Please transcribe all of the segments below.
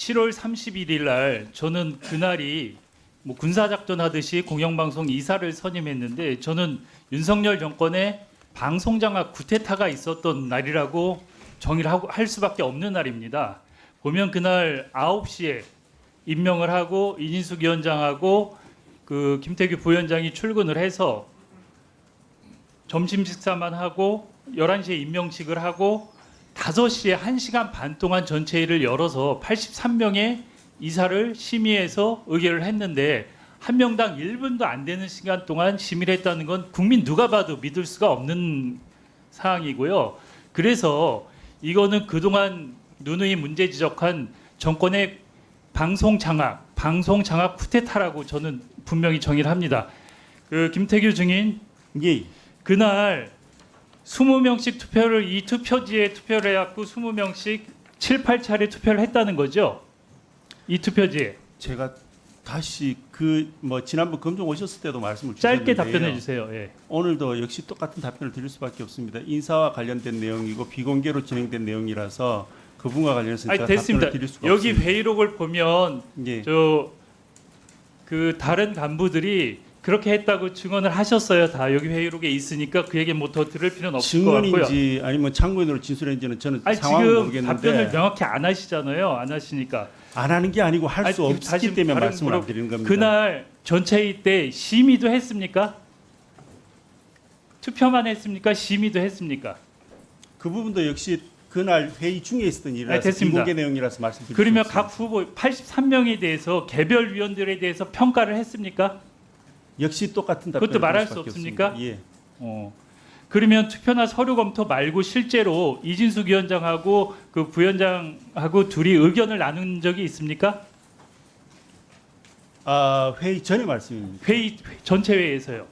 7월 31일 날 저는 그날이 뭐 군사작전 하듯이 공영방송 이사를 선임했는데 저는 윤석열 정권의 방송장악 구테타가 있었던 날이라고 정의를 할 수밖에 없는 날입니다. 보면 그날 9시에 임명을 하고 이진숙 위원장하고 그 김태규 부위원장이 출근을 해서 점심 식사만 하고 11시에 임명식을 하고 5시에 1시간 반 동안 전체회의를 열어서 83명의 이사를 심의해서 의결을 했는데 한 명당 1분도 안 되는 시간 동안 심의를 했다는 건 국민 누가 봐도 믿을 수가 없는 사항이고요. 그래서 이거는 그동안 누누이 문제 지적한 정권의 방송 장악 쿠데타라고 저는 분명히 정의를 합니다. 그 김태규 증인 예. 그날 20명씩 투표를 이 투표지에 투표를 해갖고 20명씩 7, 8차례 투표를 했다는 거죠. 이 투표지에. 제가 다시 지난번 검증 오셨을 때도 말씀을 짧게 주셨는데요. 답변해 주세요. 예. 오늘도 역시 똑같은 답변을 드릴 수밖에 없습니다. 인사와 관련된 내용이고 비공개로 진행된 내용이라서 그 부분과 관련해서 제가 됐습니다. 답변을 드릴 수가 여기 없습니다. 회의록을 보면 예. 그 다른 간부들이 그렇게 했다고 증언을 하셨어요. 다 여기 회의록에 있으니까 그 얘기 뭐 더 들을 필요는 없을 것 같고요. 증언인지 아니면 참고인으로 진술했는지는 저는 아니 상황을 지금 모르겠는데 답변을 명확히 안 하시잖아요. 안 하시니까. 안 하는 게 아니고 할 수 아니, 없기 다시 때문에 다른 말씀을 안 드리는 겁니다. 그날 전체회의 때 심의도 했습니까? 투표만 했습니까? 심의도 했습니까? 그 부분도 역시 그날 회의 중에 있었던 일이라서 됐습니다. 비공개 내용이라서 말씀드릴 그러면 수 각 없습니다. 후보 83명에 대해서 개별 위원들에 대해서 평가를 했습니까? 역시 똑같은 답변을 그것도 말할 드릴 수 수밖에 없습니까? 없습니다. 예. 그러면 투표나 서류 검토 말고 실제로 이진숙 위원장하고 그 부위원장하고 둘이 의견을 나눈 적이 있습니까? 회의 전에 말씀입니다. 회의 전체 회의에서요.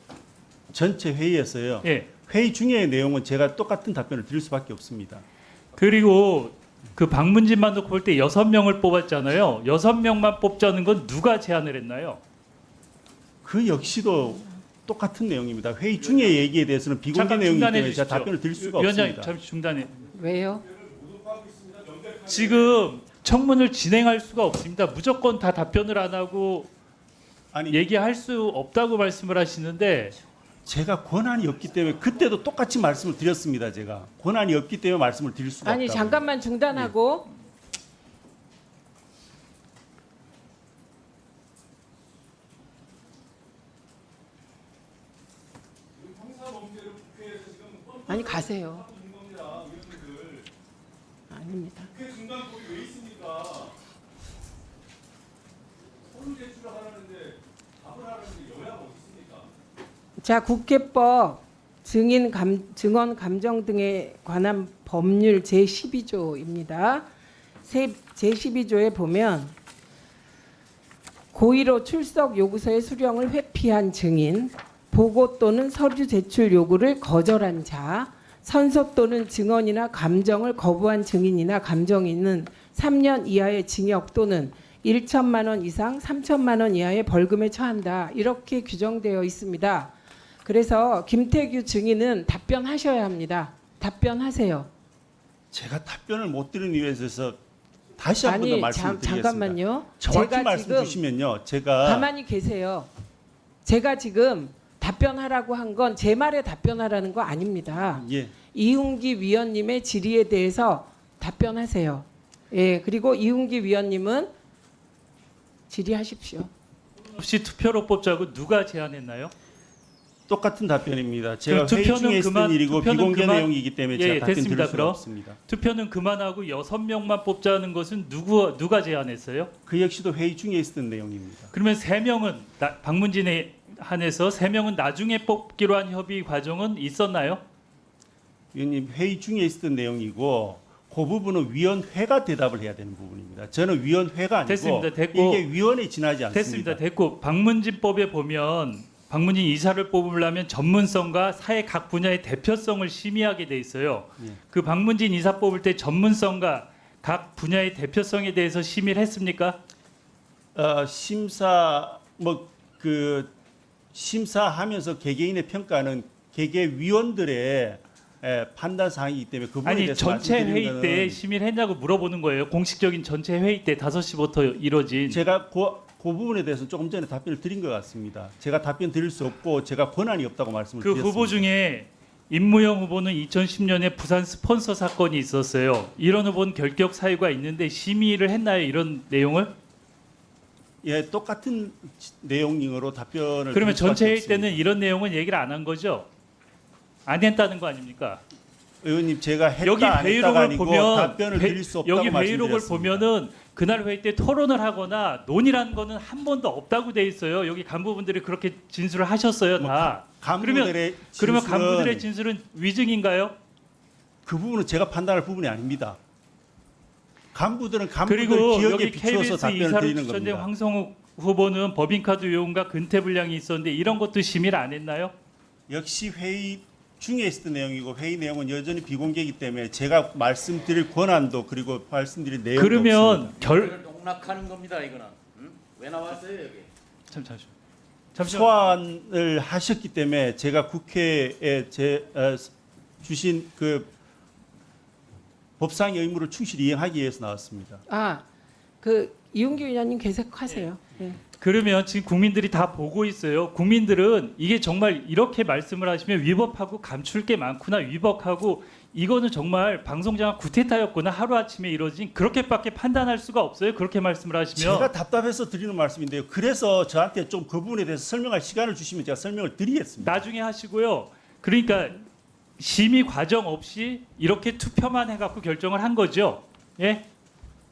전체 회의에서요. 예. 회의 중의 내용은 제가 똑같은 답변을 드릴 수밖에 없습니다. 그리고 그 방문진만 놓고 볼 때 6명을 뽑았잖아요. 6명만 뽑자는 건 누가 제안을 했나요? 그 역시도 똑같은 내용입니다. 회의 중의 얘기에 대해서는 비공개 잠깐 내용이기 중단해 때문에 제가 주십시오. 답변을 드릴 수가 위원장님 없습니다. 잠시 중단해. 왜요? 지금 청문을 진행할 수가 없습니다. 무조건 다 답변을 안 하고 아니 얘기할 수 없다고 말씀을 하시는데 제가 권한이 없기 때문에 그때도 똑같이 말씀을 드렸습니다. 제가 권한이 없기 때문에 말씀을 드릴 수가 아니 없다고. 잠깐만 중단하고 아니 가세요. 아닙니다. 자, 국회법 증언 감정 등에 관한 법률 제12조입니다. 제12조에 보면 고의로 출석 요구서의 수령을 회피한 증인, 보고 또는 서류 제출 요구를 거절한 자, 선서 또는 증언이나 감정을 거부한 증인이나 감정인은 3년 이하의 징역 또는 1천만 원 이상 3천만 원 이하의 벌금에 처한다. 이렇게 규정되어 있습니다. 그래서 김태규 증인은 답변하셔야 합니다. 답변하세요. 제가 답변을 못 드린 이유에 대해서 다시 한 번 더 말씀을 드리겠습니다. 잠깐만요. 정확히 제가 말씀 지금 주시면요. 제가 가만히 계세요. 제가 지금 답변하라고 한 건 제 말에 답변하라는 거 아닙니다. 예. 이훈기 위원님의 질의에 대해서 답변하세요. 예, 그리고 이훈기 위원님은 질의하십시오. 혹시 투표로 뽑자고 누가 제안했나요? 똑같은 답변입니다. 제가 그럼 회의 투표는 중에 있었던 그만- 일이고 투표는 비공개 그만- 내용이기 때문에 예, 제가 답변 됐습니다. 드릴 수가 그럼. 없습니다. 투표는 그만하고 6명만 뽑자는 것은 누가 제안했어요? 그 역시도 회의 중에 있었던 내용입니다. 그러면 3명은 방문진에 한해서 3명은 나중에 뽑기로 한 협의 과정은 있었나요? 위원님 회의 중에 있었던 내용이고 그 부분은 위원회가 대답을 해야 되는 부분입니다. 저는 위원회가 아니고 됐습니다. 됐고. 이게 위원회에 지나지 않습니다. 됐습니다. 됐고 방문진법에 보면 방문진 이사를 뽑으려면 전문성과 사회 각 분야의 대표성을 심의하게 돼 있어요. 예. 그 방문진 이사 뽑을 때 전문성과 각 분야의 대표성에 대해서 심의를 했습니까? 심사하면서 개개인의 평가는 개개위원들의 판단 사항이기 때문에 그 부분에 아니 대해서 전체 말씀드리는 회의 거는 때 심의했냐고 물어보는 거예요. 공식적인 전체 회의 때 5시부터 이뤄진. 제가 그 부분에 대해서 조금 전에 답변을 드린 것 같습니다. 제가 답변 드릴 수 없고 제가 권한이 없다고 말씀을 그 드렸습니다. 후보 중에 임무영 후보는 2010년에 부산 스폰서 사건이 있었어요. 이런 후보는 결격 사유가 있는데 심의를 했나요? 이런 내용을? 예, 똑같은 내용으로 답변을 그러면 드릴 수밖에 전체 회의 없습니다. 때는 이런 내용은 얘기를 안 한 거죠? 안 했다는 거 아닙니까? 의원님 제가 했다 여기 안 했다가 회의록을 아니고 보면 답변을 드릴 수 없다고 여기 회의록을 말씀드렸습니다. 보면은 그날 회의 때 토론을 하거나 논의라는 거는 한 번도 없다고 돼 있어요. 여기 간부분들이 그렇게 진술을 하셨어요, 뭐 다. 간부들의 그러면 진술은 간부들의 진술은 위증인가요? 그 부분은 제가 판단할 부분이 아닙니다. 간부들은 간부들 그리고 기억에 여기 비추어서 KBS 답변을 이사로 드리는 추천된 겁니다. 황성욱 후보는 법인카드 요금과 근태 분량이 있었는데 이런 것도 심의를 안 했나요? 역시 회의 중에 있었던 내용이고 회의 내용은 여전히 비공개이기 때문에 제가 말씀드릴 권한도 그리고 말씀드릴 내용도 그러면 없습니다. 결 농락하는 겁니다 이거는. 응? 왜 나왔어요 여기? 잠시만. 소환을 하셨기 때문에 제가 국회에 주신 그 법상의 의무를 충실히 이행하기 위해서 나왔습니다. 그 이용규 위원님 계속하세요. 네. 그러면 지금 국민들이 다 보고 있어요. 국민들은 이게 정말 이렇게 말씀을 하시면 위법하고 감출 게 많구나, 위법하고 이거는 정말 방송장악 구태타였구나, 하루아침에 이뤄진, 그렇게밖에 판단할 수가 없어요. 그렇게 말씀을 하시면. 제가 답답해서 드리는 말씀인데요. 그래서 저한테 좀 그 부분에 대해서 설명할 시간을 주시면 제가 설명을 드리겠습니다. 나중에 하시고요. 그러니까 심의 과정 없이 이렇게 투표만 해갖고 결정을 한 거죠. 예?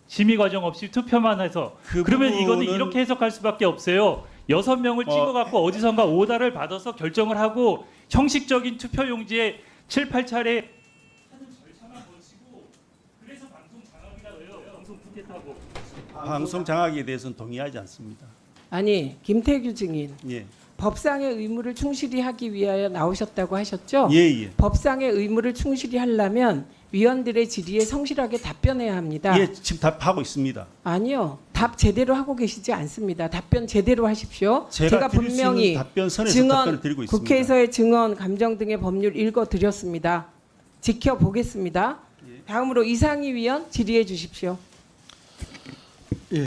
심의 과정 없이 투표만 해서. 그 그러면 이거는 부분은- 이렇게 해석할 수밖에 없어요. 6명을 찍어갖고 어디선가 오다를 받아서 결정을 하고 형식적인 투표 용지에 7, 8차례 하는 절차만 거치고, 그래서 방송 장악이라고 해요. 방송 구태타고. 방송 장악에 대해서는 동의하지 않습니다. 아니 김태규 증인 예, 법상의 의무를 충실히 하기 위하여 나오셨다고 하셨죠? 예. 법상의 의무를 충실히 하려면 위원들의 질의에 성실하게 답변해야 합니다. 예, 지금 답하고 있습니다. 아니요. 답 제대로 하고 계시지 않습니다. 답변 제대로 하십시오. 제가 드릴 수 분명히 있는 답변선에서 증언, 답변을 드리고 있습니다. 국회에서의 증언, 감정 등의 법률 읽어드렸습니다. 지켜보겠습니다. 다음으로 이상희 위원 질의해 주십시오.